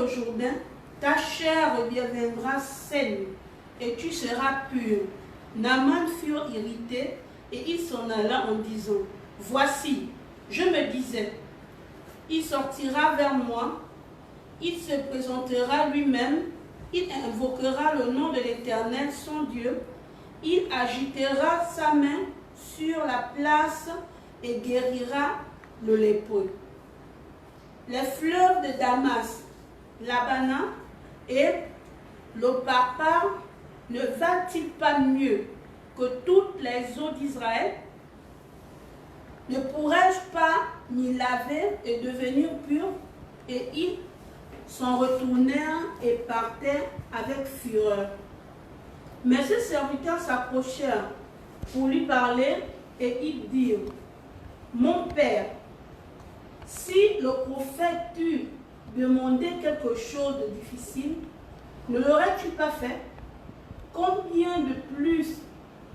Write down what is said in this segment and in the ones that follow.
le Jourdain, ta chair reviendra saine et tu seras pur. Naaman fut irrité et il s'en alla en disant, voici, je me disais, il sortira vers moi, il se présentera lui-même, il invoquera le nom de l'Éternel, son Dieu, il agitera sa main sur la place et guérira le lépreux. Les fleuves de Damas, l'Abana et le Parpar ne valent-ils pas mieux que toutes les eaux d'Israël? Ne pourrais-je pas m'y laver et devenir pur? Et ils s'en retournèrent et partèrent avec fureur. Mais ses serviteurs s'approchèrent pour lui parler et ils dirent, mon père, si le prophète t'eût demandé quelque chose de difficile, ne l'aurais-tu pas fait? Combien de plus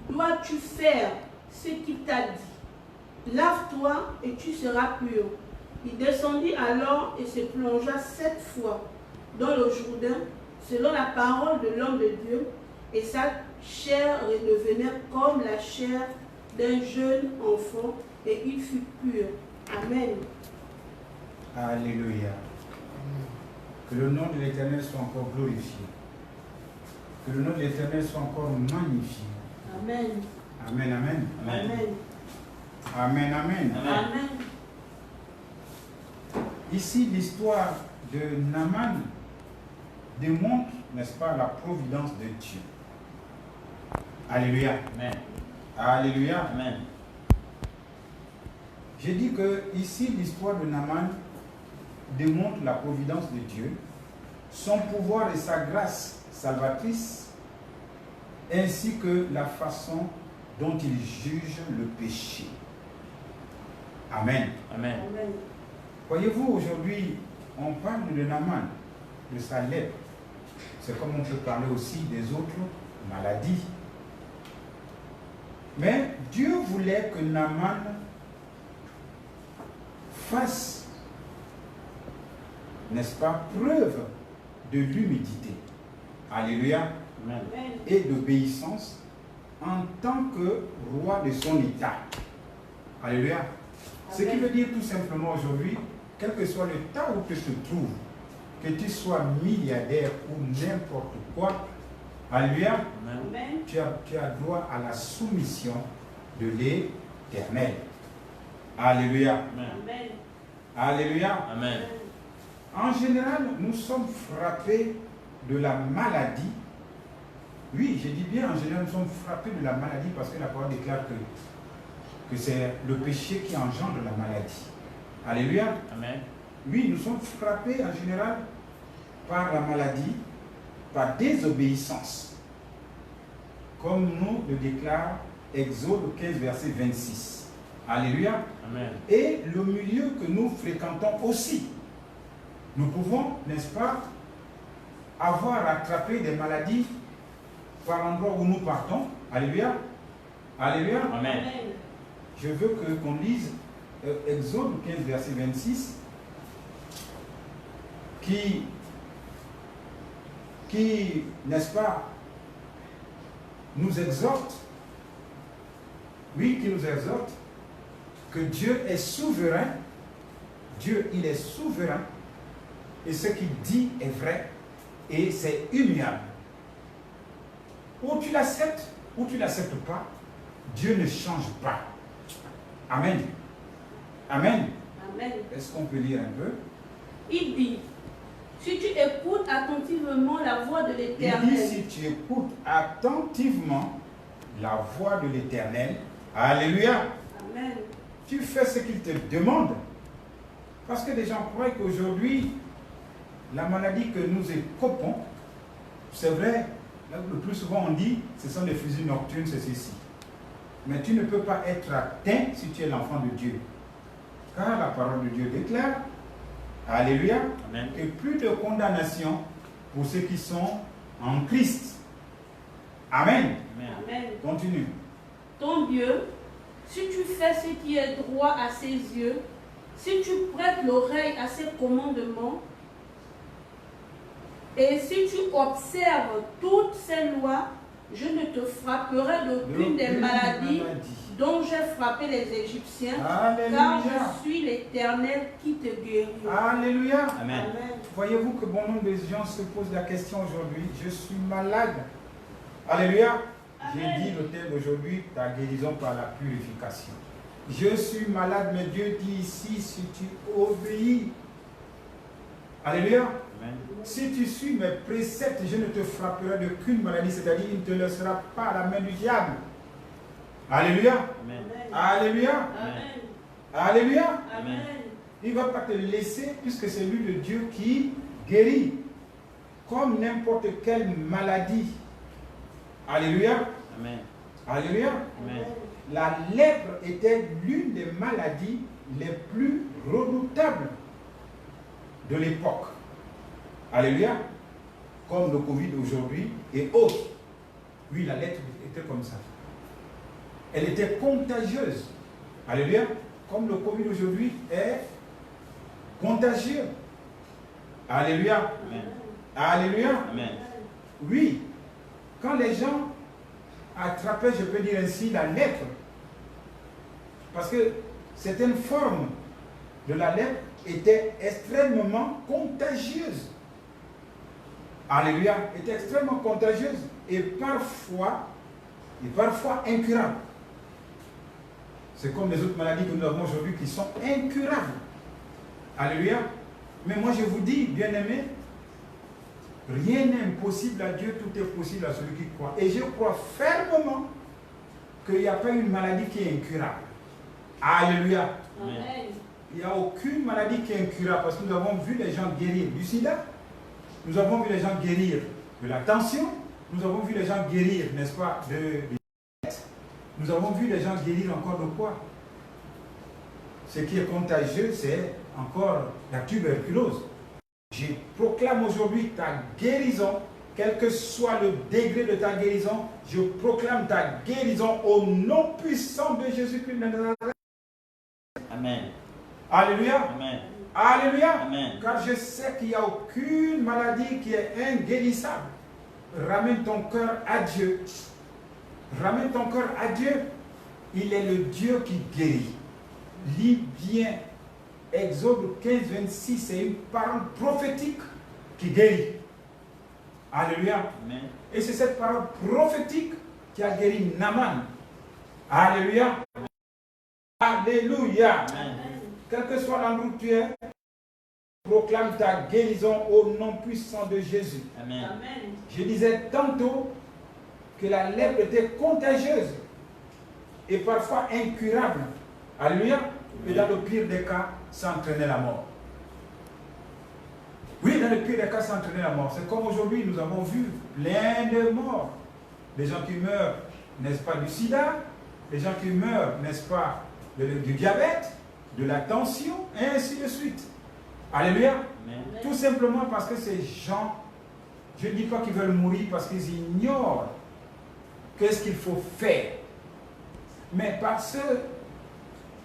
dois-tu faire ce qu'il t'a dit? Lave-toi et tu seras pur. Il descendit alors et se plongea 7 fois dans le Jourdain, selon la parole de l'homme de Dieu, et sa chair redevenait comme la chair d'un jeune enfant, et il fut pur. Amen. Alléluia. Que le nom de l'Éternel soit encore glorifié. Que le nom de l'Éternel soit encore magnifié. Amen. Amen, amen. Amen. Amen, amen. Amen. Ici, l'histoire de Naaman démontre, n'est-ce pas, la providence de Dieu. Alléluia. Amen. Alléluia. Amen. J'ai dit que ici, l'histoire de Naaman démontre la providence de Dieu, son pouvoir et sa grâce salvatrice, ainsi que la façon dont il juge le péché. Amen. Amen. Amen. Voyez-vous, aujourd'hui, on parle de Naaman, de sa lèpre. C'est comme on peut parler aussi des autres maladies. Mais Dieu voulait que Naaman fasse, n'est-ce pas, preuve de l'humilité. Alléluia. Amen. Et d'obéissance en tant que roi de son État. Alléluia. Ce qui veut dire tout simplement aujourd'hui, quel que soit l'état où tu te trouves, que tu sois milliardaire ou n'importe quoi, alléluia, Amen. tu as droit à la soumission de l'Éternel. Alléluia. Amen. Alléluia. Amen. En général, nous sommes frappés de la maladie. Oui, je dis bien, en général, nous sommes frappés de la maladie parce que la parole déclare que c'est le péché qui engendre la maladie. Alléluia. Amen. Oui, nous sommes frappés en général par la maladie, par désobéissance, comme nous le déclare Exode 15, verset 26. Alléluia. Amen. Et le milieu que nous fréquentons aussi. Nous pouvons, n'est-ce pas, avoir attrapé des maladies par l'endroit où nous partons. Alléluia. Alléluia. Amen. Je veux qu'on lise Exode 15, verset 26, qui n'est-ce pas, nous exhorte, oui, qui nous exhorte, que Dieu est souverain. Dieu, il est souverain. Et ce qu'il dit est vrai. Et c'est immuable. Ou tu l'acceptes, ou tu ne l'acceptes pas. Dieu ne change pas. Amen. Amen. Amen. Est-ce qu'on peut lire un peu? Il dit, si tu écoutes attentivement la voix de Il dit, l'Éternel, si tu écoutes attentivement la voix de l'Éternel, alléluia, Amen. tu fais ce qu'il te demande. Parce que les gens croient qu'aujourd'hui, la maladie que nous écopons, c'est vrai, le plus souvent on dit, ce sont des fusils nocturnes, c'est ceci. Mais tu ne peux pas être atteint si tu es l'enfant de Dieu. Car la parole de Dieu déclare, alléluia, Amen. que plus de condamnation pour ceux qui sont en Christ. Amen. Amen. Amen. Continue. Ton Dieu, si tu fais ce qui est droit à ses yeux, si tu prêtes l'oreille à ses commandements, Et si tu observes toutes ces lois, je ne te frapperai d'aucune des maladies dont j'ai frappé les Égyptiens, Alléluia. car je suis l'Éternel qui te guérit. Alléluia. Amen. Amen. Voyez-vous que bon nombre de gens se posent la question aujourd'hui, je suis malade. Alléluia. J'ai dit le thème d'aujourd'hui, ta guérison par la purification. Je suis malade, mais Dieu dit ici, si tu obéis. Alléluia. Amen. Si tu suis mes préceptes, je ne te frapperai d'aucune maladie, c'est-à-dire il ne te laissera pas à la main du diable. Alléluia. Amen. Alléluia. Amen. Alléluia. Amen. Il ne va pas te laisser puisque c'est lui le Dieu qui guérit. Comme n'importe quelle maladie. Alléluia. Amen. Alléluia. Amen. La lèpre était l'une des maladies les plus redoutables de l'époque. Alléluia. Comme le Covid aujourd'hui et autres. Oui, la lèpre était comme ça. Elle était contagieuse. Alléluia. Comme le Covid aujourd'hui est contagieux. Alléluia. Amen. Alléluia. Amen. Oui. Quand les gens attrapaient, je peux dire ainsi, la lèpre, parce que certaines formes de la lèpre étaient extrêmement contagieuses. Alléluia. Étaient extrêmement contagieuses et parfois incurables. C'est comme les autres maladies que nous avons aujourd'hui qui sont incurables. Alléluia. Mais moi je vous dis, bien-aimés, rien n'est impossible à Dieu, tout est possible à celui qui croit. Et je crois fermement qu'il n'y a pas une maladie qui est incurable. Alléluia. Amen. Il n'y a aucune maladie qui est incurable parce que nous avons vu les gens guérir du sida, nous avons vu les gens guérir de la tension, nous avons vu les gens guérir, n'est-ce pas, nous avons vu les gens guérir encore de quoi? Ce qui est contagieux, c'est encore la tuberculose. Je proclame aujourd'hui ta guérison, quel que soit le degré de ta guérison, je proclame ta guérison au nom puissant de Jésus-Christ de Nazareth. Amen. Alléluia. Amen. Alléluia. Amen. Car je sais qu'il n'y a aucune maladie qui est inguérissable. Ramène ton cœur à Dieu. Ramène ton cœur à Dieu. Il est le Dieu qui guérit. Lis bien Exode 15, 26, c'est une parole prophétique qui guérit. Alléluia. Amen. Et c'est cette parole prophétique qui a guéri Naaman. Alléluia. Alléluia. Amen. Quel que soit l'endroit où tu es, proclame ta guérison au nom puissant de Jésus. Amen. Amen. Je disais tantôt que la lèpre était contagieuse et parfois incurable. Alléluia. Et dans le pire des cas, ça entraînait la mort. Oui, dans le pire des cas, ça entraînait la mort. C'est comme aujourd'hui, nous avons vu plein de morts. Des gens qui meurent, n'est-ce pas, du sida, des gens qui meurent, n'est-ce pas, du diabète, de la tension, et ainsi de suite. Alléluia. Amen. Tout simplement parce que ces gens, je ne dis pas qu'ils veulent mourir parce qu'ils ignorent qu'est-ce qu'il faut faire. Mais parce que,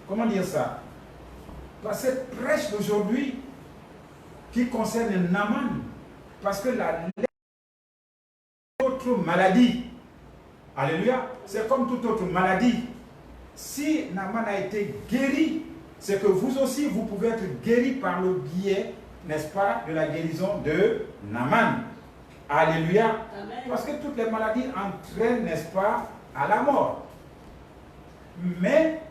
comment dire ça? Par cette prêche d'aujourd'hui qui concerne Naaman, parce que la autre maladie, alléluia, c'est comme toute autre maladie. Si Naaman a été guéri, c'est que vous aussi, vous pouvez être guéri par le biais, n'est-ce pas, de la guérison de Naaman. Alléluia. Amen. Parce que toutes les maladies entraînent, n'est-ce pas, à la mort. Mais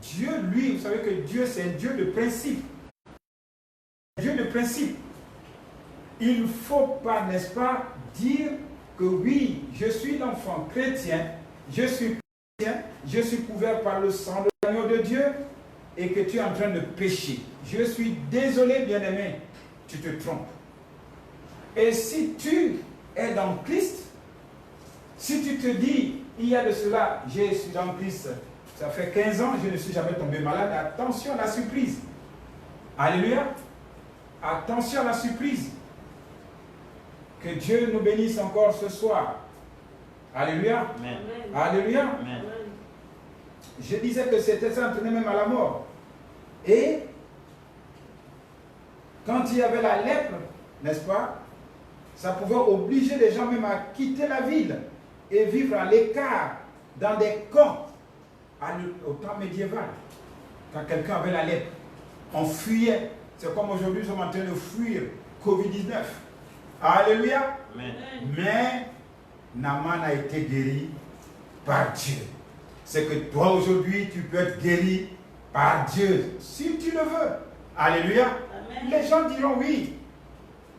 Dieu, lui, vous savez que Dieu, c'est un Dieu de principe. Dieu de principe. Il ne faut pas, n'est-ce pas, dire que oui, je suis l'enfant chrétien, je suis chrétien, je suis couvert par le sang de l'agneau de Dieu et que tu es en train de pécher. Je suis désolé, bien-aimé, tu te trompes. Et si tu es dans Christ, si tu te dis, il y a de cela, je suis dans Christ, ça fait 15 ans, je ne suis jamais tombé malade, attention à la surprise. Alléluia. Attention à la surprise. Que Dieu nous bénisse encore ce soir. Alléluia. Amen. Alléluia. Amen. Je disais que c'était ça entraînait même à la mort. Et quand il y avait la lèpre, n'est-ce pas, Ça pouvait obliger les gens même à quitter la ville et vivre à l'écart, dans des camps, au temps médiéval. Quand quelqu'un avait la lèpre, on fuyait. C'est comme aujourd'hui, nous sommes en train de fuir Covid-19. Alléluia. Amen. Mais Naaman a été guéri par Dieu. C'est que toi aujourd'hui, tu peux être guéri par Dieu, si tu le veux. Alléluia. Amen. Les gens diront oui.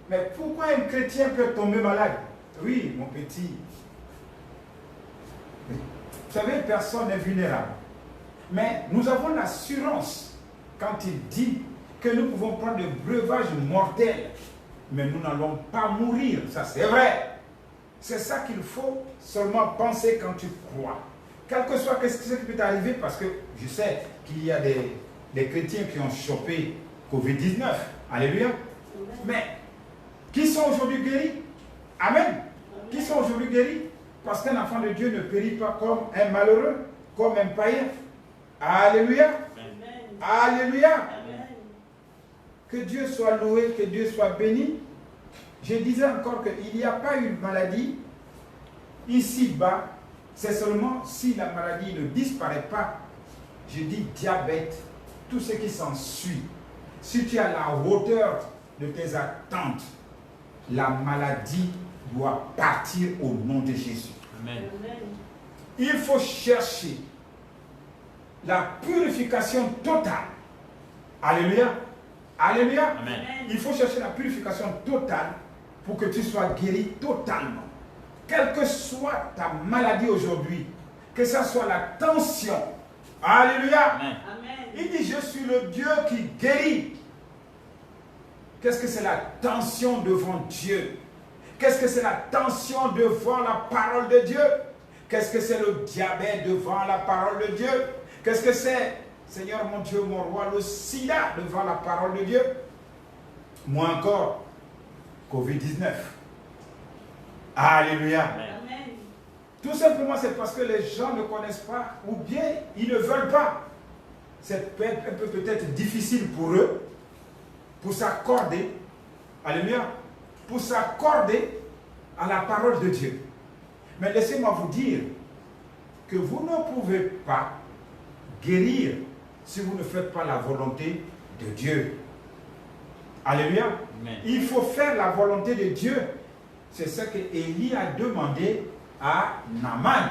Mais pourquoi un chrétien peut tomber malade? Oui, mon petit. Vous savez, personne n'est vulnérable. Mais nous avons l'assurance quand il dit que nous pouvons prendre des breuvages mortels, mais nous n'allons pas mourir. Ça, c'est vrai. C'est ça qu'il faut seulement penser quand tu crois. Quel que soit ce qui peut t'arriver, parce que je sais qu'il y a des chrétiens qui ont chopé Covid-19. Alléluia. Mais qui sont aujourd'hui guéris? Amen. Qui sont aujourd'hui guéris? Parce qu'un enfant de Dieu ne périt pas comme un malheureux, comme un païen. Alléluia. Amen. Alléluia. Amen. Que Dieu soit loué, que Dieu soit béni. Je disais encore qu'il n'y a pas une maladie ici-bas. C'est seulement si la maladie ne disparaît pas. Je dis diabète, tout ce qui s'ensuit. Si tu as la hauteur de tes attentes, la maladie doit partir au nom de Jésus. Amen. Amen. Il faut chercher la purification totale. Alléluia. Alléluia. Amen. Il faut chercher la purification totale pour que tu sois guéri totalement. Quelle que soit ta maladie aujourd'hui, que ce soit la tension. Alléluia. Amen. Amen. Il dit, je suis le Dieu qui guérit. Qu'est-ce que c'est la tension devant Dieu? Qu'est-ce que c'est la tension devant la parole de Dieu? Qu'est-ce que c'est le diabète devant la parole de Dieu? Qu'est-ce que c'est, Seigneur mon Dieu, mon roi, le sida devant la parole de Dieu? Moi encore, Covid-19. Alléluia. Amen. Amen. Tout simplement, c'est parce que les gens ne connaissent pas ou bien ils ne veulent pas. C'est peut-être difficile pour eux, pour s'accorder, alléluia, pour s'accorder à la parole de Dieu. Mais laissez-moi vous dire que vous ne pouvez pas guérir si vous ne faites pas la volonté de Dieu. Alléluia. Amen. Il faut faire la volonté de Dieu. C'est ce que Élie a demandé à Naaman.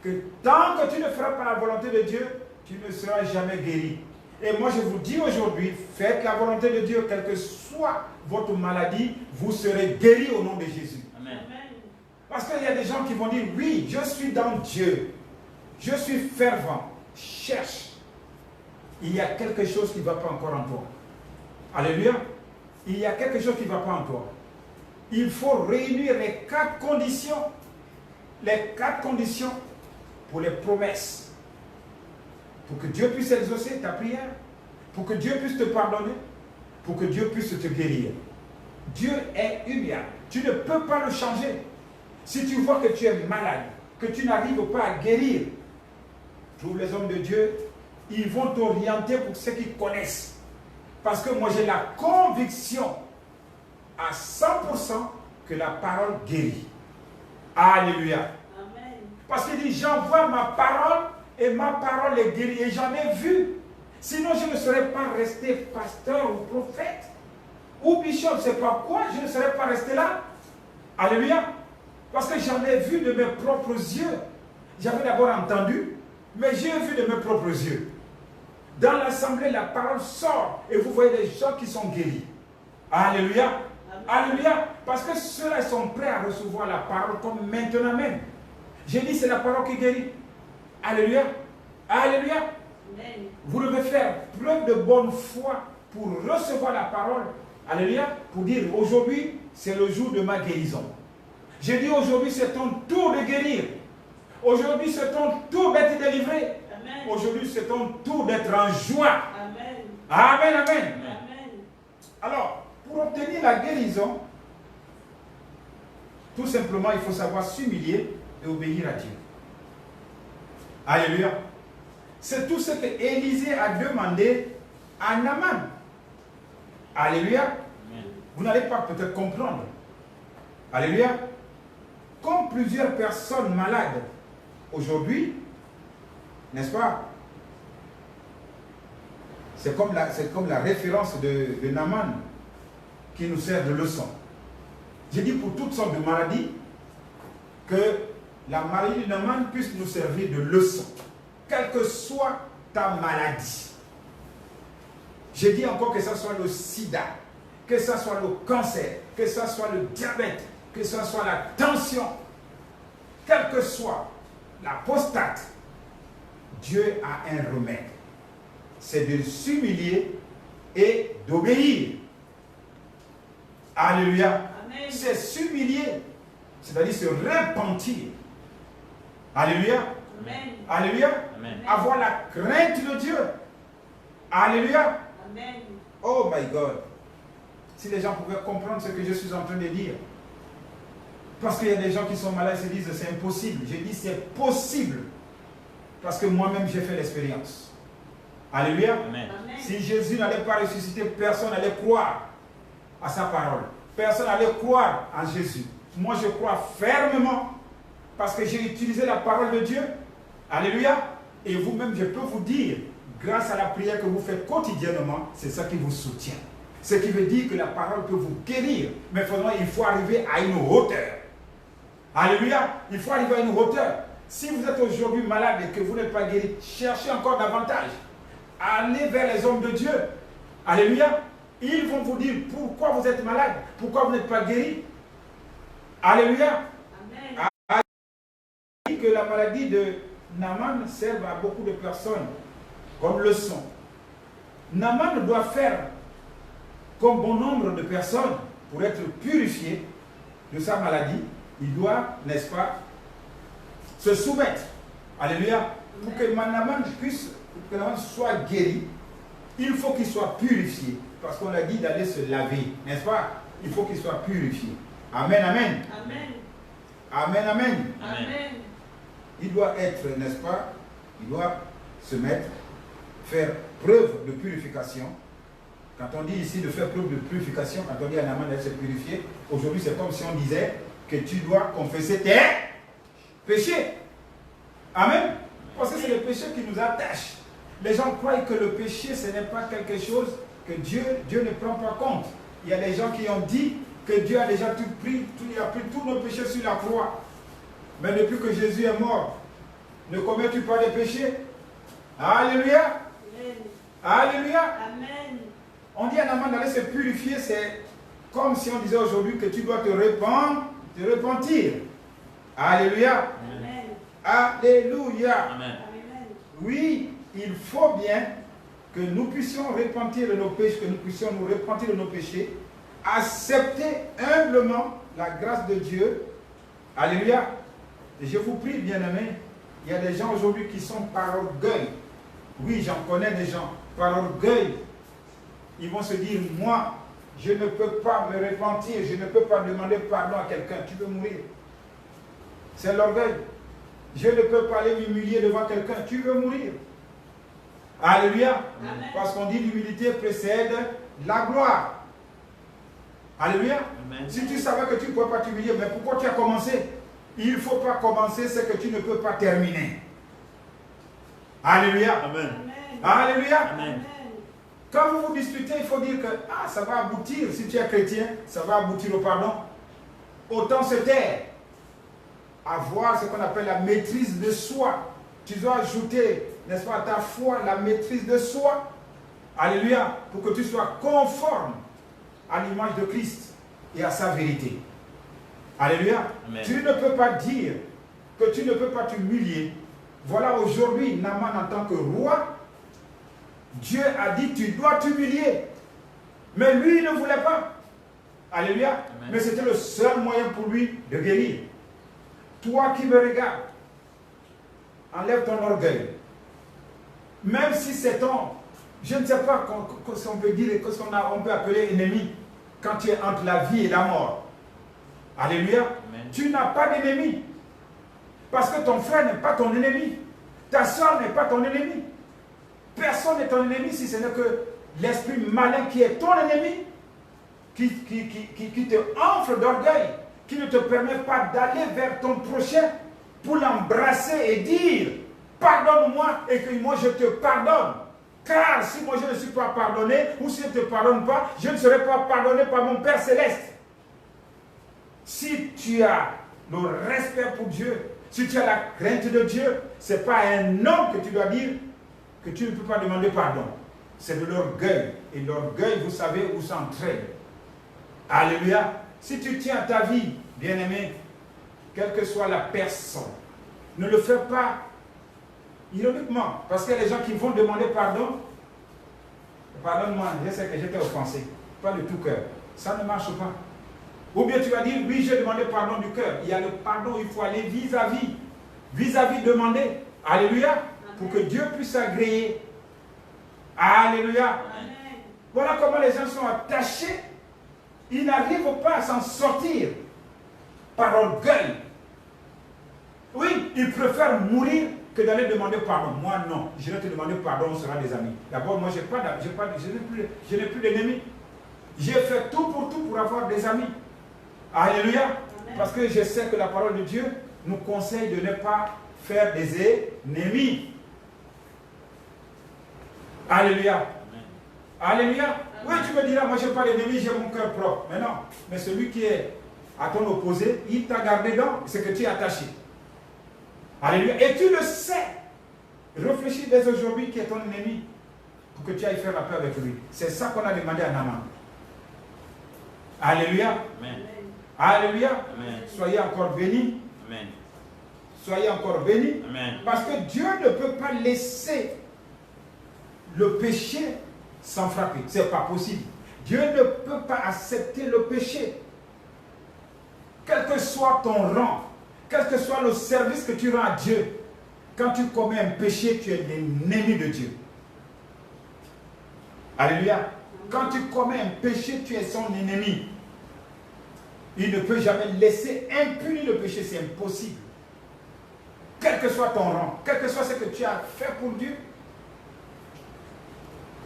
Que tant que tu ne feras pas la volonté de Dieu, tu ne seras jamais guéri. Et moi je vous dis aujourd'hui, faites la volonté de Dieu, quelle que soit votre maladie, vous serez guéri au nom de Jésus. Amen. Amen. Parce qu'il y a des gens qui vont dire, oui, je suis dans Dieu. Je suis fervent. Cherche. Il y a quelque chose qui ne va pas encore en toi. Alléluia. Il y a quelque chose qui ne va pas en toi. Il faut réunir les 4 conditions. Les 4 conditions pour les promesses. Pour que Dieu puisse exaucer ta prière. Pour que Dieu puisse te pardonner. Pour que Dieu puisse te guérir. Dieu est humiliant. Tu ne peux pas le changer. Si tu vois que tu es malade, que tu n'arrives pas à guérir, trouve les hommes de Dieu, ils vont t'orienter pour ceux qui connaissent. Parce que moi j'ai la conviction à 100% que la parole guérit. Alléluia. Amen. Parce qu'il dit, j'envoie ma parole et ma parole est guérie. Et j'en ai vu. Sinon je ne serais pas resté pasteur ou prophète ou bishop, je ne sais pas quoi, je ne serais pas resté là. Alléluia. Parce que j'en ai vu de mes propres yeux. J'avais d'abord entendu, mais j'ai vu de mes propres yeux. Dans l'assemblée, la parole sort et vous voyez des gens qui sont guéris. Alléluia. Amen. Alléluia. Parce que ceux-là sont prêts à recevoir la parole comme maintenant même. J'ai dit, c'est la parole qui guérit. Alléluia. Alléluia. Amen. Vous devez faire preuve de bonne foi pour recevoir la parole. Alléluia. Pour dire, aujourd'hui, c'est le jour de ma guérison. J'ai dit, aujourd'hui, c'est ton tour de guérir. Aujourd'hui, c'est ton tour d'être délivré. Amen. Aujourd'hui, c'est ton tour d'être en joie. Amen. Amen, amen. Amen. Alors, pour obtenir la guérison, tout simplement, il faut savoir s'humilier et obéir à Dieu. Alléluia. C'est tout ce que Élisée a demandé à Naaman. Alléluia. Amen. Vous n'allez pas peut-être comprendre. Alléluia. Comme plusieurs personnes malades aujourd'hui, n'est-ce pas? C'est comme la référence de Naaman qui nous sert de leçon. J'ai dit pour toutes sortes de maladies que la maladie de Naaman puisse nous servir de leçon, quelle que soit ta maladie. J'ai dit encore que ce soit le sida, que ce soit le cancer, que ce soit le diabète, que ce soit la tension, quelle que soit la prostate, Dieu a un remède. C'est de s'humilier et d'obéir. Alléluia. C'est s'humilier, c'est-à-dire se repentir. Alléluia. Amen. Alléluia. Amen. Avoir la crainte de Dieu. Alléluia. Amen. Oh my God. Si les gens pouvaient comprendre ce que je suis en train de dire. Parce qu'il y a des gens qui sont malades et se disent c'est impossible. Je dis c'est possible. Parce que moi-même j'ai fait l'expérience. Alléluia. Amen. Amen. Si Jésus n'allait pas ressusciter, personne n'allait croire à sa parole. Personne n'allait croire en Jésus. Moi je crois fermement parce que j'ai utilisé la parole de Dieu. Alléluia. Et vous-même, je peux vous dire, grâce à la prière que vous faites quotidiennement, c'est ça qui vous soutient. Ce qui veut dire que la parole peut vous guérir. Mais il faut arriver à une hauteur. Alléluia. Il faut arriver à une hauteur. Si vous êtes aujourd'hui malade et que vous n'êtes pas guéri, cherchez encore davantage. Allez vers les hommes de Dieu. Alléluia. Ils vont vous dire pourquoi vous êtes malade, pourquoi vous n'êtes pas guéri. Alléluia. Amen. Que la maladie de Naaman serve à beaucoup de personnes comme leçon. Naaman doit faire comme bon nombre de personnes pour être purifié de sa maladie. Il doit, n'est-ce pas, se soumettre. Alléluia. Pour que Naaman soit guéri, il faut qu'il soit purifié. Parce qu'on a dit d'aller se laver, n'est-ce pas? Il faut qu'il soit purifié. Amen, amen. Amen. Amen, amen. Amen. Il doit être, n'est-ce pas? Il doit se mettre, faire preuve de purification. Quand on dit ici de faire preuve de purification, quand on dit à Naaman d'être purifié, aujourd'hui c'est comme si on disait que tu dois confesser tes péchés. Amen. Parce que c'est le péché qui nous attache. Les gens croient que le péché, ce n'est pas quelque chose que Dieu ne prend pas compte. Il y a des gens qui ont dit que Dieu a déjà tout pris, il a pris tous nos péchés sur la croix. Mais depuis que Jésus est mort, ne commets-tu pas de péché? Alléluia. Amen. Alléluia. Amen. On dit à Naaman d'aller se purifier, c'est comme si on disait aujourd'hui que tu dois te repentir. Alléluia. Amen. Alléluia. Amen. Amen. Oui, il faut bien que nous puissions repentir de nos péchés, que nous puissions nous repentir de nos péchés, accepter humblement la grâce de Dieu. Alléluia. Et je vous prie, bien-aimés, il y a des gens aujourd'hui qui sont par orgueil. Oui, j'en connais des gens. Par orgueil, ils vont se dire, moi, je ne peux pas me repentir, je ne peux pas demander pardon à quelqu'un. Tu veux mourir. C'est l'orgueil. Je ne peux pas aller m'humilier devant quelqu'un. Tu veux mourir. Alléluia. Amen. Parce qu'on dit l'humilité précède la gloire. Alléluia. Amen. Si tu savais que tu ne pouvais pas t'humilier, mais pourquoi tu as commencé? Il ne faut pas commencer ce que tu ne peux pas terminer. Alléluia. Amen. Amen. Alléluia. Amen. Quand vous vous disputez, il faut dire que ça va aboutir. Si tu es chrétien, ça va aboutir au pardon. Autant se taire. Avoir ce qu'on appelle la maîtrise de soi. Tu dois ajouter, n'est-ce pas, à ta foi, la maîtrise de soi. Alléluia. Pour que tu sois conforme à l'image de Christ et à sa vérité. Alléluia. Amen. Tu ne peux pas dire que tu ne peux pas t'humilier. Voilà aujourd'hui, Naaman en tant que roi, Dieu a dit tu dois t'humilier. Mais lui, il ne voulait pas. Alléluia. Amen. Mais c'était le seul moyen pour lui de guérir. Toi qui me regardes, enlève ton orgueil. Même si c'est ton, je ne sais pas ce qu'on peut dire, ce qu'on peut appeler ennemi, quand tu es entre la vie et la mort. Alléluia. Amen. Tu n'as pas d'ennemi. Parce que ton frère n'est pas ton ennemi. Ta soeur n'est pas ton ennemi. Personne n'est ton ennemi si ce n'est que l'esprit malin qui est ton ennemi, qui te enfle d'orgueil, qui ne te permet pas d'aller vers ton prochain pour l'embrasser et dire pardonne-moi et que moi je te pardonne. Car si moi je ne suis pas pardonné ou si je ne te pardonne pas, je ne serai pas pardonné par mon Père Céleste. Si tu as le respect pour Dieu, si tu as la crainte de Dieu, ce n'est pas à un homme que tu dois dire que tu ne peux pas demander pardon. C'est de l'orgueil. Et l'orgueil, vous savez où ça entraîne. Alléluia. Si tu tiens à ta vie, bien-aimé, quelle que soit la personne, ne le fais pas ironiquement. Parce qu'il y a des gens qui vont demander pardon. Pardonne-moi, je sais que j'étais offensé. Pas de tout cœur. Ça ne marche pas. Ou bien tu vas dire, oui, j'ai demandé pardon du cœur. Il y a le pardon, il faut aller vis-à-vis. Vis-à-vis demander. Alléluia. Amen. Pour que Dieu puisse agréer. Alléluia. Amen. Voilà comment les gens sont attachés. Ils n'arrivent pas à s'en sortir par orgueil. Oui, ils préfèrent mourir que d'aller demander pardon. Moi, non. Je vais te demander pardon, on sera des amis. D'abord, moi, je n'ai plus d'ennemis. J'ai fait tout pour avoir des amis. Alléluia. Amen. Parce que je sais que la parole de Dieu nous conseille de ne pas faire des ennemis. Alléluia. Amen. Alléluia. Amen. Oui, tu me diras, moi je n'ai pas d'ennemis, j'ai mon cœur propre. Mais non. Mais celui qui est à ton opposé, il t'a gardé dans ce que tu es attaché. Alléluia. Et tu le sais. Réfléchis dès aujourd'hui qui est ton ennemi pour que tu ailles faire la paix avec lui. C'est ça qu'on a demandé à Naaman. Alléluia. Amen. Alléluia. Amen. Soyez encore bénis. Amen. Soyez encore bénis. Amen. Parce que Dieu ne peut pas laisser le péché sans frapper. Ce n'est pas possible. Dieu ne peut pas accepter le péché. Quel que soit ton rang, quel que soit le service que tu rends à Dieu, quand tu commets un péché, tu es l'ennemi de Dieu. Alléluia. Quand tu commets un péché, tu es son ennemi. Il ne peut jamais laisser impuni le péché, c'est impossible. Quel que soit ton rang, quel que soit ce que tu as fait pour Dieu.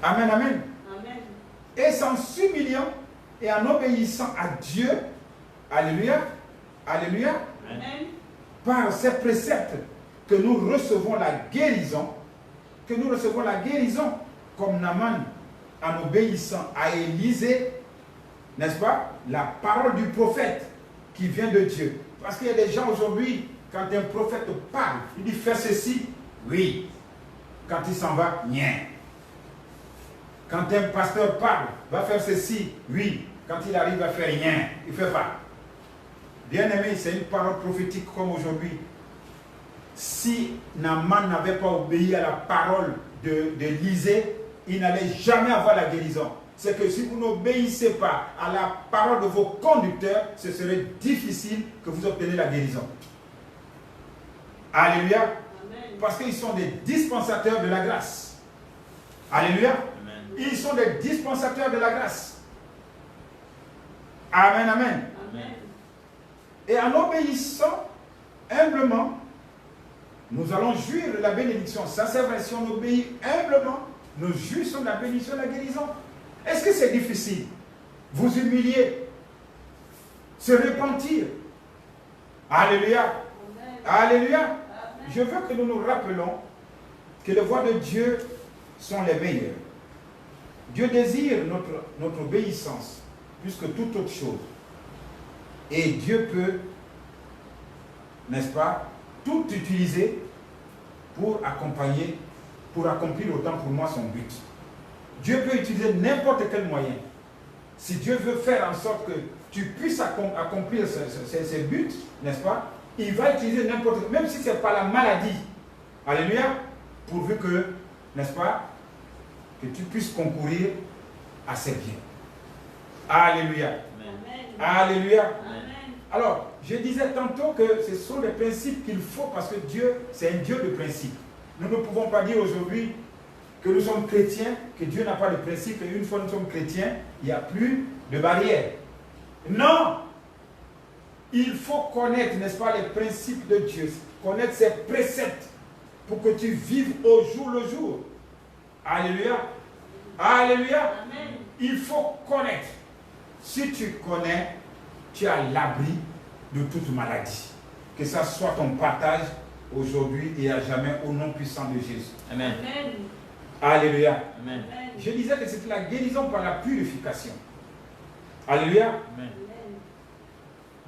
Amen, amen. Amen. Et en s'humiliant et en obéissant à Dieu, alléluia, alléluia, amen. Par ces préceptes que nous recevons la guérison, comme Naaman en obéissant à Élisée, n'est-ce pas, la parole du prophète qui vient de Dieu. Parce qu'il y a des gens aujourd'hui, quand un prophète parle, il dit fais ceci, oui. Quand il s'en va, rien. Quand un pasteur parle, va faire ceci, oui. Quand il arrive à faire rien, il ne fait pas. Bien aimé, c'est une parole prophétique comme aujourd'hui. Si Naaman n'avait pas obéi à la parole d'Élisée, il n'allait jamais avoir la guérison. C'est que si vous n'obéissez pas à la parole de vos conducteurs, ce serait difficile que vous obteniez la guérison. Alléluia. Amen. Parce qu'ils sont des dispensateurs de la grâce. Alléluia. Amen. Ils sont des dispensateurs de la grâce. Amen, amen. Amen. Et en obéissant humblement, nous allons jouir de la bénédiction. Ça c'est vrai, si on obéit humblement, nous jouissons de la bénédiction de la guérison. Est-ce que c'est difficile? Vous humilier, se repentir. Alléluia. Amen. Alléluia. Amen. Je veux que nous nous rappelons que les voies de Dieu sont les meilleures. Dieu désire notre obéissance plus que toute autre chose. Et Dieu peut, n'est-ce pas, tout utiliser pour accompagner, pour accomplir autant pour moi son but. Dieu peut utiliser n'importe quel moyen. Si Dieu veut faire en sorte que tu puisses accomplir ses buts, n'est-ce pas, il va utiliser n'importe quel, même si ce n'est pas la maladie. Alléluia. Pourvu que, n'est-ce pas, que tu puisses concourir à ses biens. Alléluia. Amen. Alléluia. Amen. Alors, je disais tantôt que ce sont des principes qu'il faut parce que Dieu, c'est un Dieu de principes. Nous ne pouvons pas dire aujourd'hui que nous sommes chrétiens, que Dieu n'a pas de principes, et une fois nous sommes chrétiens, il n'y a plus de barrières. Non! Il faut connaître, n'est-ce pas, les principes de Dieu, connaître ses préceptes pour que tu vives au jour le jour. Alléluia! Alléluia! Amen. Il faut connaître. Si tu connais, tu as l'abri de toute maladie. Que ça soit ton partage aujourd'hui et à jamais au nom puissant de Jésus. Amen. Amen. Alléluia. Amen. Je disais que c'était la guérison par la purification. Alléluia. Amen.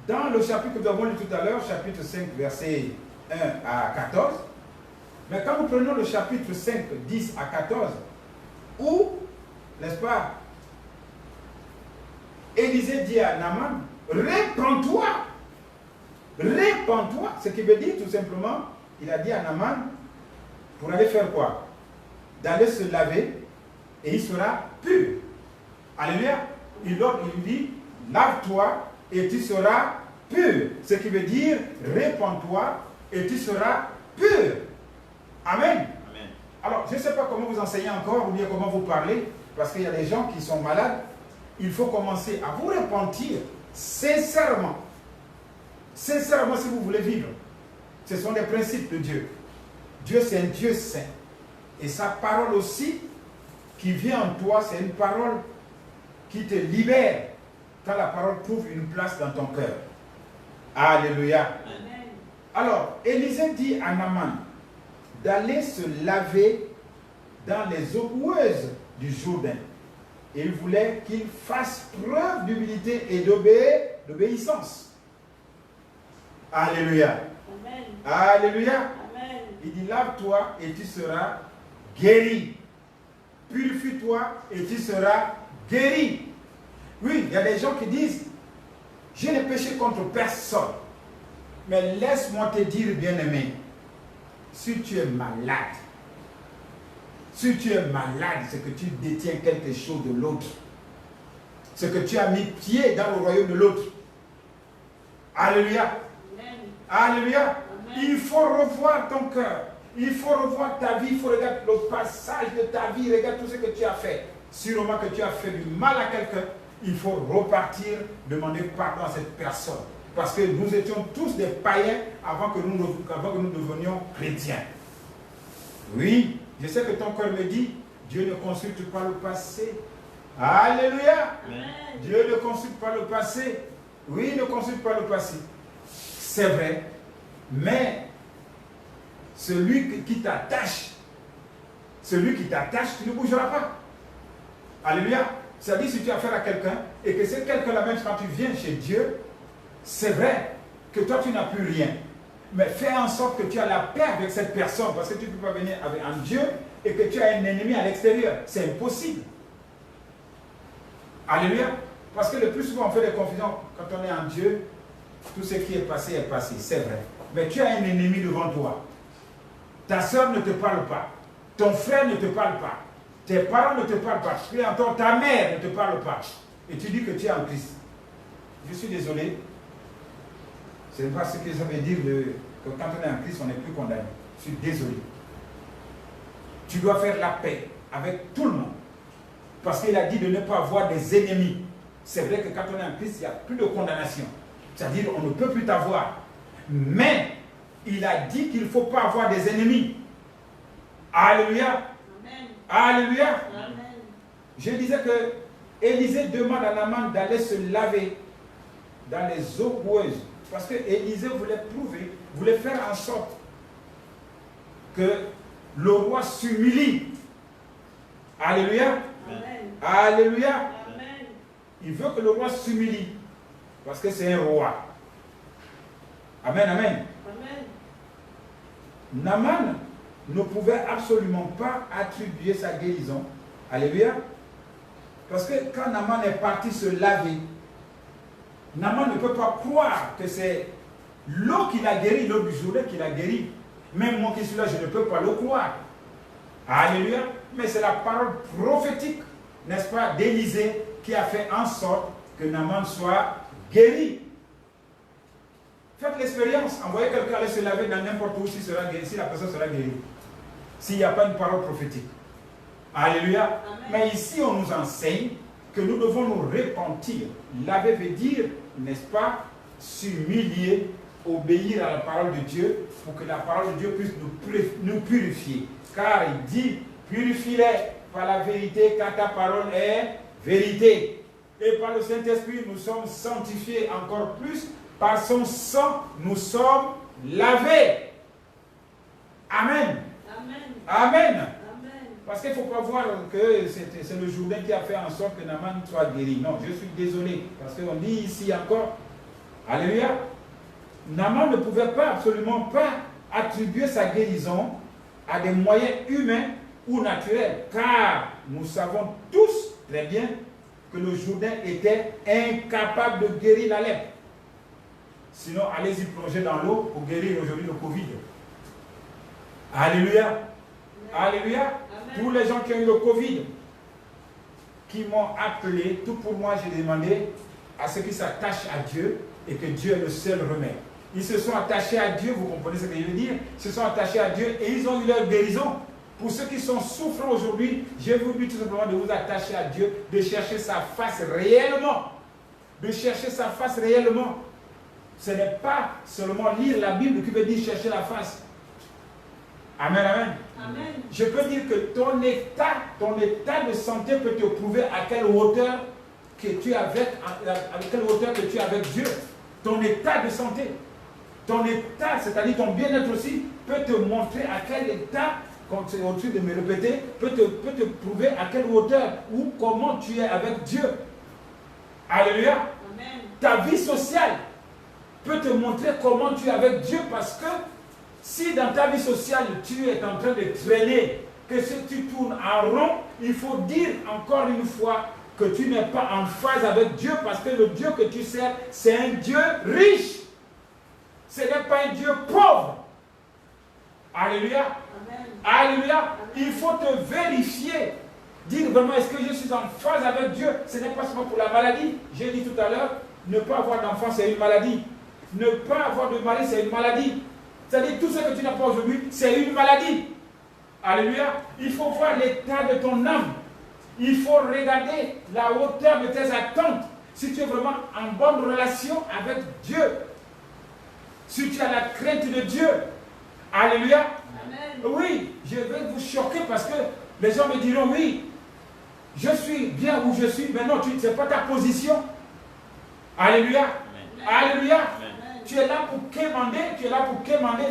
Dans le chapitre que nous avons lu tout à l'heure, chapitre 5, versets 1 à 14, mais quand nous prenons le chapitre 5, 10 à 14, où, n'est-ce pas, Élisée dit à Naaman, répands-toi, répands-toi, ce qui veut dire tout simplement, il a dit à Naaman, pour aller faire quoi? D'aller se laver et il sera pur. Alléluia. Il lui dit, lave-toi et tu seras pur. Ce qui veut dire, répands-toi et tu seras pur. Amen. Amen. Alors, je ne sais pas comment vous enseignez encore ou bien comment vous parlez, parce qu'il y a des gens qui sont malades. Il faut commencer à vous repentir sincèrement. Sincèrement, si vous voulez vivre. Ce sont des principes de Dieu. Dieu, c'est un Dieu saint. Et sa parole aussi, qui vient en toi, c'est une parole qui te libère quand la parole trouve une place dans ton cœur. Alléluia. Amen. Alors, Élisée dit à Naaman d'aller se laver dans les eaux boueuses du Jourdain. Et il voulait qu'il fasse preuve d'humilité et d'obéissance. Alléluia. Amen. Alléluia. Amen. Il dit, lave-toi et tu seras guéri. Purifie-toi et tu seras guéri. Oui, il y a des gens qui disent, je n'ai péché contre personne. Mais laisse-moi te dire, bien-aimé, si tu es malade, c'est que tu détiens quelque chose de l'autre. C'est que tu as mis pied dans le royaume de l'autre. Alléluia. Amen. Alléluia. Amen. Il faut revoir ton cœur. Il faut revoir ta vie. Il faut regarder le passage de ta vie. Regarde tout ce que tu as fait. Sûrement que tu as fait du mal à quelqu'un. Il faut repartir, demander pardon à cette personne. Parce que nous étions tous des païens avant que nous devenions chrétiens. Oui, je sais que ton cœur me dit, Dieu ne consulte pas le passé. Alléluia. Amen. Dieu ne consulte pas le passé. Oui, il ne consulte pas le passé. C'est vrai. Mais celui qui t'attache, tu ne bougeras pas. Alléluia. C'est-à-dire, si tu as affaire à quelqu'un et que c'est quelqu'un-là même quand tu viens chez Dieu, c'est vrai que toi tu n'as plus rien. Mais fais en sorte que tu as la paix avec cette personne, parce que tu ne peux pas venir avec un Dieu et que tu as un ennemi à l'extérieur. C'est impossible. Alléluia. Parce que le plus souvent on fait des confusions quand on est en Dieu. Tout ce qui est passé, c'est vrai. Mais tu as un ennemi devant toi. Ta soeur ne te parle pas. Ton frère ne te parle pas. Tes parents ne te parlent pas. Ta mère ne te parle pas. Et tu dis que tu es en Christ. Je suis désolé. Ce n'est pas ce que ça veut dire que quand on est en Christ, on n'est plus condamné. Je suis désolé. Tu dois faire la paix avec tout le monde. Parce qu'il a dit de ne pas avoir des ennemis. C'est vrai que quand on est en Christ, il n'y a plus de condamnation. C'est-à-dire on ne peut plus t'avoir. Mais il a dit qu'il ne faut pas avoir des ennemis. Alléluia. Amen. Alléluia. Amen. Je disais que Élisée demande à Naaman d'aller se laver dans les eaux boueuses. Parce que Élisée voulait faire en sorte que le roi s'humilie. Alléluia. Amen. Alléluia. Amen. Il veut que le roi s'humilie. Parce que c'est un roi. Amen, amen. Amen. Naaman ne pouvait absolument pas attribuer sa guérison. Alléluia. Parce que quand Naaman est parti se laver, Naaman ne peut pas croire que c'est l'eau qui l'a guéri, l'eau du Jourdain qui l'a guéri. Même moi qui suis là, je ne peux pas le croire. Alléluia. Mais c'est la parole prophétique, n'est-ce pas, d'Élisée qui a fait en sorte que Naaman soit guéri. Faites l'expérience. Envoyez quelqu'un aller se laver dans n'importe où si la personne sera guérie. S'il n'y a pas une parole prophétique. Alléluia. Amen. Mais ici, on nous enseigne que nous devons nous repentir. Laver veut dire, n'est-ce pas, s'humilier, obéir à la parole de Dieu pour que la parole de Dieu puisse nous purifier. Car il dit, purifie-les par la vérité, car ta parole est vérité. Et par le Saint-Esprit, nous sommes sanctifiés encore plus. Par son sang, nous sommes lavés. Amen. Amen. Amen. Amen. Parce qu'il ne faut pas voir que c'est le Jourdain qui a fait en sorte que Naaman soit guéri. Non, je suis désolé. Parce qu'on dit ici encore, alléluia, Naaman ne pouvait pas, absolument pas, attribuer sa guérison à des moyens humains ou naturels. Car nous savons tous très bien que le Jourdain était incapable de guérir la lèpre. Sinon, allez-y plonger dans l'eau pour guérir aujourd'hui le Covid. Alléluia. Alléluia. Amen. Tous les gens qui ont eu le Covid, qui m'ont appelé, tout pour moi, j'ai demandé à ceux qui s'attachent à Dieu et que Dieu est le seul remède. Ils se sont attachés à Dieu, vous comprenez ce que je veux dire? Ils se sont attachés à Dieu et ils ont eu leur guérison. Pour ceux qui sont souffrants aujourd'hui, je vous dis tout simplement de vous attacher à Dieu, de chercher sa face réellement. De chercher sa face réellement. Ce n'est pas seulement lire la Bible qui veut dire chercher la face. Amen, amen. Amen. Je peux dire que ton état de santé peut te prouver à quelle hauteur que tu es avec Dieu. Ton état de santé, ton état, c'est-à-dire ton bien-être aussi, peut te montrer à quel état, quand tu es au-dessus de me répéter, peut te prouver à quelle hauteur ou comment tu es avec Dieu. Alléluia. Amen. Ta vie sociale peut te montrer comment tu es avec Dieu, parce que si dans ta vie sociale tu es en train de traîner, que si tu tournes en rond, il faut dire encore une fois que tu n'es pas en phase avec Dieu, parce que le Dieu que tu sers, c'est un Dieu riche. Ce n'est pas un Dieu pauvre. Alléluia. Amen. Alléluia. Amen. Il faut te vérifier. Dire vraiment, est-ce que je suis en phase avec Dieu? Ce n'est pas seulement pour la maladie. J'ai dit tout à l'heure, ne pas avoir d'enfant, c'est une maladie. Ne pas avoir de mari, c'est une maladie. C'est-à-dire, tout ce que tu n'as pas aujourd'hui, c'est une maladie. Alléluia. Il faut voir l'état de ton âme. Il faut regarder la hauteur de tes attentes. Si tu es vraiment en bonne relation avec Dieu. Si tu as la crainte de Dieu. Alléluia. Amen. Oui, je vais vous choquer parce que les gens me diront, oui, je suis bien où je suis, mais non, ce n'est pas ta position. Alléluia. Amen. Alléluia. Amen. Tu es là pour quémander,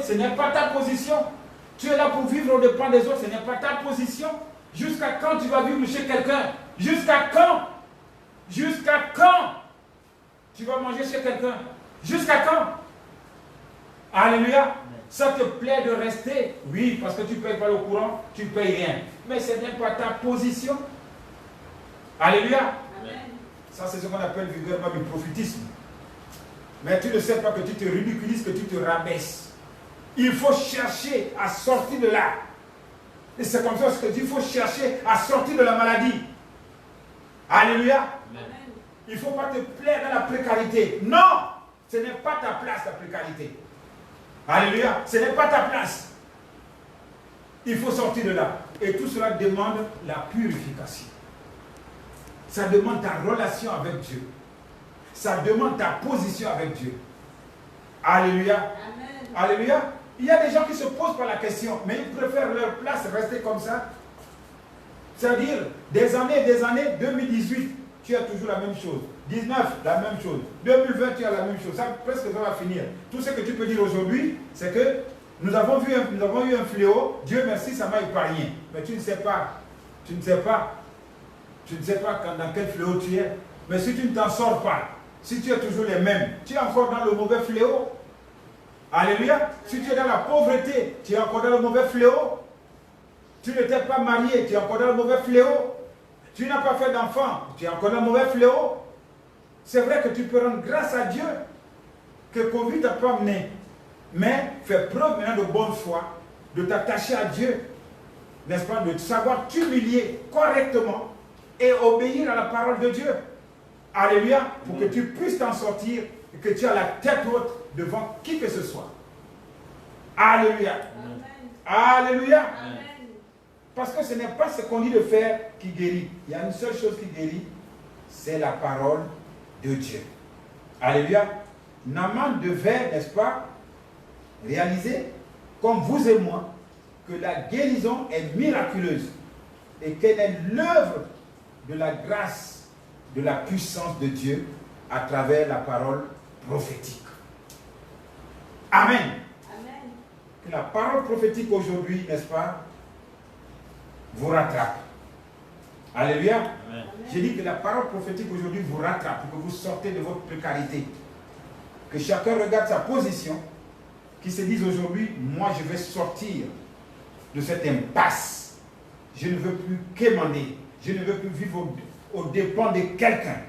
ce n'est pas ta position. Tu es là pour vivre au dépens des autres, ce n'est pas ta position. Jusqu'à quand tu vas vivre chez quelqu'un? Jusqu'à quand? Jusqu'à quand tu vas manger chez quelqu'un? Jusqu'à quand? Alléluia. Ça te plaît de rester? Oui, parce que tu ne payes pas le courant, tu ne payes rien. Mais ce n'est pas ta position. Alléluia. Amen. Ça, c'est ce qu'on appelle vulgairement du prophétisme. Mais tu ne sais pas que tu te ridiculises, que tu te rabaisses. Il faut chercher à sortir de là. Et c'est comme ça que il faut chercher à sortir de la maladie. Alléluia. Amen. Il ne faut pas te plaire dans la précarité. Non, ce n'est pas ta place, la précarité. Alléluia, ce n'est pas ta place. Il faut sortir de là. Et tout cela demande la purification. Ça demande ta relation avec Dieu. Ça demande ta position avec Dieu. Alléluia. Amen. Alléluia. Il y a des gens qui se posent pas la question, mais ils préfèrent leur place rester comme ça. C'est-à-dire, des années, 2018, tu as toujours la même chose. 19, la même chose. 2020, tu as la même chose. Ça, presque ça va finir. Tout ce que tu peux dire aujourd'hui, c'est que nous avons eu un fléau. Dieu merci, ça m'a épargné. Mais tu ne sais pas. Tu ne sais pas dans quel fléau tu es. Mais si tu ne t'en sors pas, si tu es toujours les mêmes, tu es encore dans le mauvais fléau. Alléluia. Si tu es dans la pauvreté, tu es encore dans le mauvais fléau. Tu ne t'es pas marié, tu es encore dans le mauvais fléau. Tu n'as pas fait d'enfant, tu es encore dans le mauvais fléau. C'est vrai que tu peux rendre grâce à Dieu que Covid t'a pas amené. Mais fais preuve maintenant de bonne foi, de t'attacher à Dieu, n'est-ce pas, de savoir t'humilier correctement et obéir à la parole de Dieu. Alléluia, pour que tu puisses t'en sortir et que tu aies la tête haute devant qui que ce soit. Alléluia. Amen. Alléluia. Amen. Parce que ce n'est pas ce qu'on dit de faire qui guérit. Il y a une seule chose qui guérit, c'est la parole de Dieu. Alléluia. Naaman devait, n'est-ce pas, réaliser, comme vous et moi, que la guérison est miraculeuse et qu'elle est l'œuvre de la grâce de la puissance de Dieu à travers la parole prophétique. Amen. Amen. Que la parole prophétique aujourd'hui, n'est-ce pas, vous rattrape. Alléluia. Amen. J'ai dit que la parole prophétique aujourd'hui vous rattrape pour que vous sortez de votre précarité. Que chacun regarde sa position, qu'il se dise aujourd'hui, moi je vais sortir de cette impasse. Je ne veux plus quémander. Je ne veux plus vivre aux dépens de quelqu'un.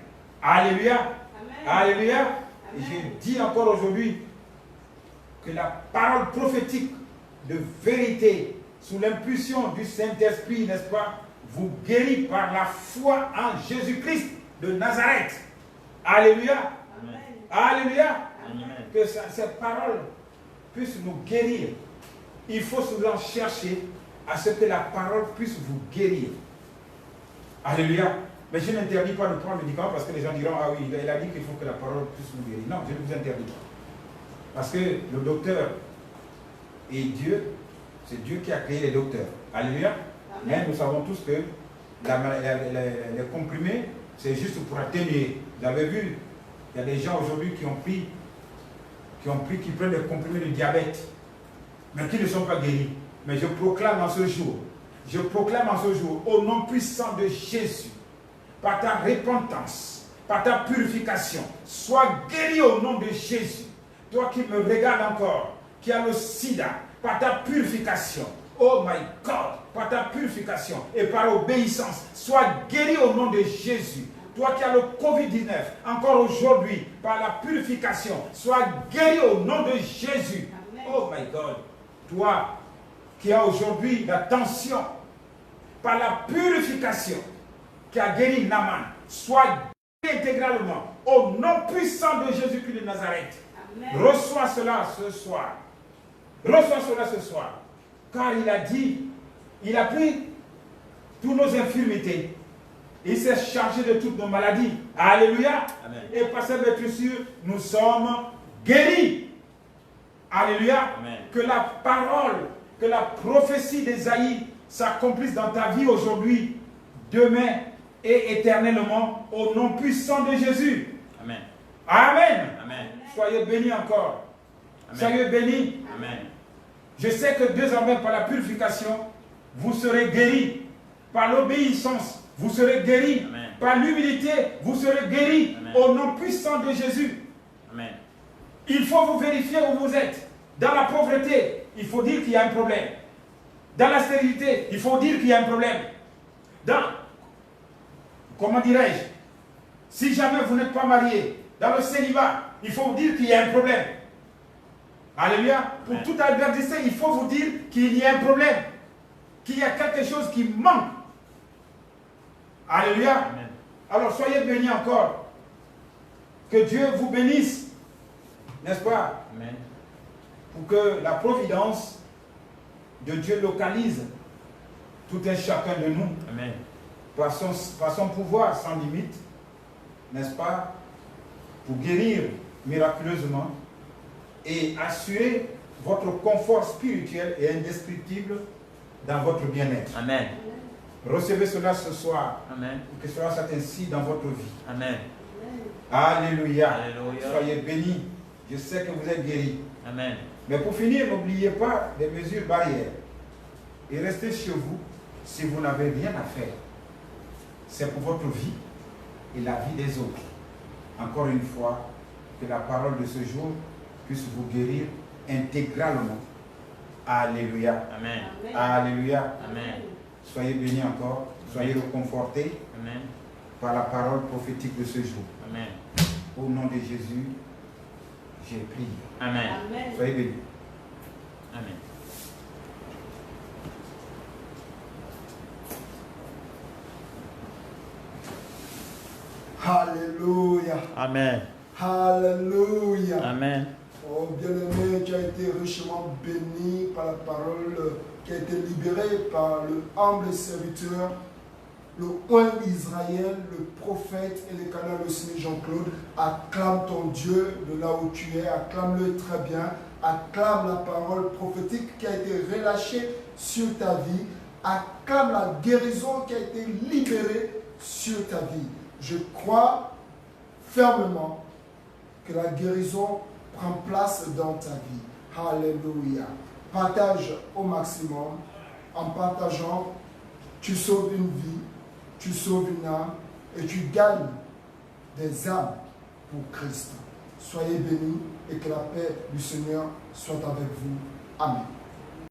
Alléluia. Amen. Alléluia. Amen. Et je dis encore aujourd'hui que la parole prophétique de vérité, sous l'impulsion du Saint-Esprit, n'est-ce pas, vous guérit par la foi en Jésus-Christ de Nazareth. Alléluia. Amen. Alléluia. Amen. Que cette parole puisse nous guérir. Il faut souvent chercher à ce que la parole puisse vous guérir. Alléluia. Mais je n'interdis pas de prendre le médicament parce que les gens diront, ah oui, il a dit qu'il faut que la parole puisse nous guérir. Non, je ne vous interdis pas. Parce que le docteur est Dieu, c'est Dieu qui a créé les docteurs. Alléluia. Mais nous savons tous que les comprimés, c'est juste pour atténuer. Vous avez vu, il y a des gens aujourd'hui qui prennent des comprimés de diabète, mais qui ne sont pas guéris. Mais je proclame en ce jour, au nom puissant de Jésus, par ta repentance, par ta purification, sois guéri au nom de Jésus. Toi qui me regardes encore, qui as le sida, par ta purification, oh my God, par ta purification et par obéissance, sois guéri au nom de Jésus. Toi qui as le Covid-19, encore aujourd'hui, par la purification, sois guéri au nom de Jésus. Amen. Oh my God. Toi qui as aujourd'hui la tension, par la purification, qui a guéri Naaman, sois guéri intégralement au nom puissant de Jésus-Christ de Nazareth. Amen. Reçois cela ce soir. Reçois cela ce soir. Car il a dit, il a pris toutes nos infirmités. Il s'est chargé de toutes nos maladies. Alléluia. Amen. Et par cette blessure, nous sommes guéris. Alléluia. Amen. Que la parole, que la prophétie d'Ésaïe s'accomplisse dans ta vie aujourd'hui, demain et éternellement, au nom puissant de Jésus. Amen. Amen. Amen. Soyez bénis encore. Amen. Soyez bénis. Amen. Je sais que désormais, par la purification, vous serez guéris. Par l'obéissance, vous serez guéris. Amen. Par l'humilité, vous serez guéris. Amen. Au nom puissant de Jésus. Amen. Il faut vous vérifier où vous êtes. Dans la pauvreté, il faut dire qu'il y a un problème. Dans la stérilité, il faut dire qu'il y a un problème. Dans, comment dirais-je, si jamais vous n'êtes pas marié, dans le célibat, il faut vous dire qu'il y a un problème. Alléluia. Pour Amen. toute adversité, il faut vous dire qu'il y a un problème. Qu'il y a quelque chose qui manque. Alléluia. Amen. Alors soyez bénis encore. Que Dieu vous bénisse. N'est-ce pas? Amen. Pour que la providence de Dieu localise tout un chacun de nous. Amen. Par son pouvoir sans limite. N'est-ce pas? Pour guérir miraculeusement et assurer votre confort spirituel et indescriptible dans votre bien-être. Amen. Recevez cela ce soir, Amen. pour que cela soit ainsi dans votre vie. Amen. Alléluia. Alléluia. Soyez bénis. Je sais que vous êtes guéris. Amen. Mais pour finir, n'oubliez pas les mesures barrières. Et restez chez vous si vous n'avez rien à faire. C'est pour votre vie et la vie des autres. Encore une fois, que la parole de ce jour puisse vous guérir intégralement. Alléluia. Amen. Alléluia. Amen. Soyez bénis encore. Soyez reconfortés Amen. par la parole prophétique de ce jour. Amen. Au nom de Jésus, j'ai prié. Amen. Amen. Soyez bénis. Amen. Alléluia. Amen. Alléluia. Amen. Oh bien-aimé, tu as été richement béni par la parole qui a été libérée par le humble serviteur, le oint d'Israël, le prophète et le canal de Seigneur Jean-Claude. Acclame ton Dieu de là où tu es, acclame-le très bien, acclame la parole prophétique qui a été relâchée sur ta vie, acclame la guérison qui a été libérée sur ta vie. Je crois fermement que la guérison prend place dans ta vie. Alléluia. Partage au maximum. En partageant, tu sauves une vie, tu sauves une âme et tu gagnes des âmes pour Christ. Soyez bénis et que la paix du Seigneur soit avec vous. Amen.